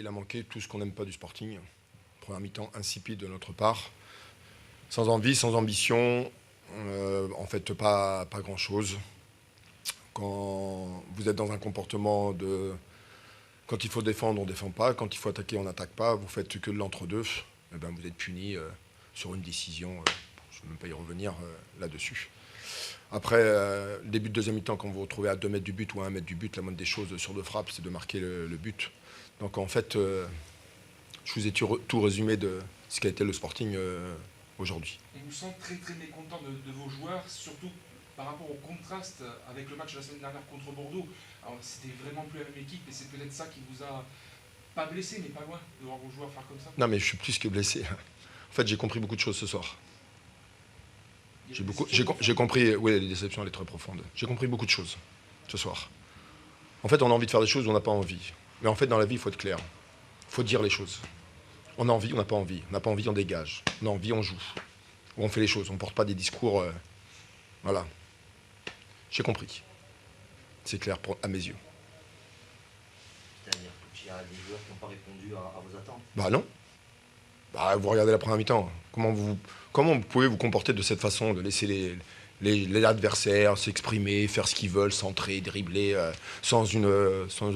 il a manqué tout ce qu'on n'aime pas du Sporting. Première mi-temps insipide de notre part. Sans envie, sans ambition, en fait pas grand-chose. Quand vous êtes dans un comportement de... Quand il faut défendre, on ne défend pas. Quand il faut attaquer, on n'attaque pas. Vous faites que de l'entre-deux. Eh ben, vous êtes puni sur une décision. Je ne vais même pas y revenir là-dessus. Après, le début de deuxième mi-temps, quand vous vous retrouvez à 2 mètres du but ou à 1 mètre du but, la moindre des choses sur 2 frappes, c'est de marquer le but. Donc en fait, je vous ai tout résumé de ce qu'a été le Sporting aujourd'hui. On vous sent très très mécontent de vos joueurs, surtout par rapport au contraste avec le match de la semaine dernière contre Bordeaux. Alors c'était vraiment plus la même équipe et c'est peut-être ça qui vous a pas blessé mais pas loin de voir vos joueurs faire comme ça. Non mais je suis plus que blessé. En fait, j'ai compris beaucoup de choses ce soir. J'ai compris, oui, la déception elle est très profonde. J'ai compris beaucoup de choses ce soir. En fait, on a envie de faire des choses où on n'a pas envie. Mais en fait, dans la vie, il faut être clair. Il faut dire les choses. On a envie, on n'a pas envie. On n'a pas envie, on dégage. On a envie, on joue. Ou on fait les choses. On ne porte pas des discours... voilà. J'ai compris. C'est clair à mes yeux. C'est-à-dire qu'il y a des joueurs qui n'ont pas répondu à vos attentes? Bah non. Bah, vous regardez la première mi-temps. Comment vous pouvez vous comporter de cette façon, de laisser les adversaires s'exprimer, faire ce qu'ils veulent, centrer, dribbler, sans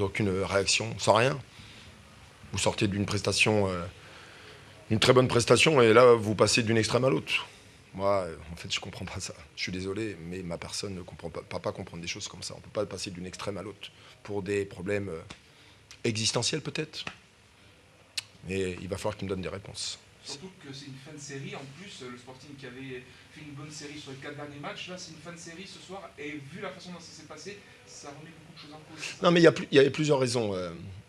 aucune réaction, sans rien? Vous sortez d'une prestation, une très bonne prestation, et là, vous passez d'une extrême à l'autre. Moi, en fait, je ne comprends pas ça. Je suis désolé, mais ma personne ne comprend pas comprendre des choses comme ça. On ne peut pas passer d'une extrême à l'autre pour des problèmes existentiels, peut-être. Mais il va falloir qu'il me donne des réponses. Surtout que c'est une fin de série. En plus, le Sporting qui avait fait une bonne série sur les 4 derniers matchs, là, c'est une fin de série ce soir. Et vu la façon dont ça s'est passé, ça remet beaucoup de choses en cause. Non, mais il y a plusieurs raisons.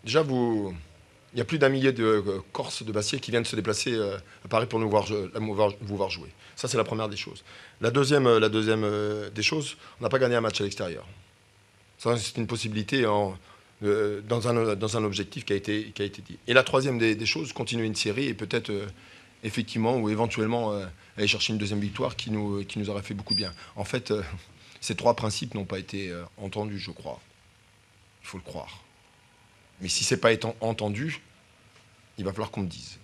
Déjà, il y a plus d'un millier de Corses, de Bassiers qui viennent se déplacer à Paris pour vous voir jouer. Ça, c'est la première des choses. La deuxième des choses, on n'a pas gagné un match à l'extérieur. Ça, c'est une possibilité dans un objectif qui a été dit. Et la troisième des choses, continuer une série et peut-être effectivement ou éventuellement aller chercher une deuxième victoire qui nous aurait fait beaucoup de bien. En fait, ces 3 principes n'ont pas été entendus, je crois. Il faut le croire. Mais si ce n'est pas entendu, il va falloir qu'on me dise.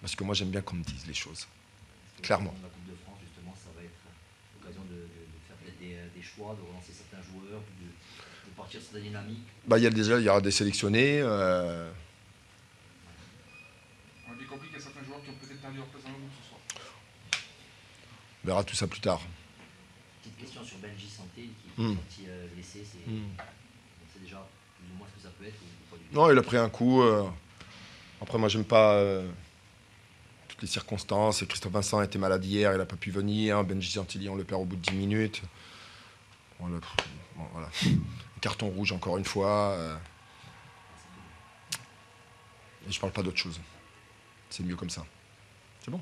Parce que moi, j'aime bien qu'on me dise les choses. Clairement. La Coupe de France, justement, ça va être l'occasion de faire peut-être des choix, de relancer certains joueurs, de partir sur la dynamique. Bah, il y aura des sélectionnés. On a bien compris qu'il y a certains joueurs qui ont peut-être perdu leur place dans le groupe ce soir. On verra tout ça plus tard. Petite question sur Benji Santé, qui est sorti blessé. C'est déjà plus ou moins ce que ça peut être ou pas du tout? Non, il a pris un coup. Après, moi, j'aime pas toutes les circonstances. Et Christophe Vincent était malade hier, il n'a pas pu venir. Benji Santilli, on le perd au bout de 10 minutes. Voilà. Carton rouge encore une fois. Et je parle pas d'autre chose. C'est mieux comme ça. C'est bon.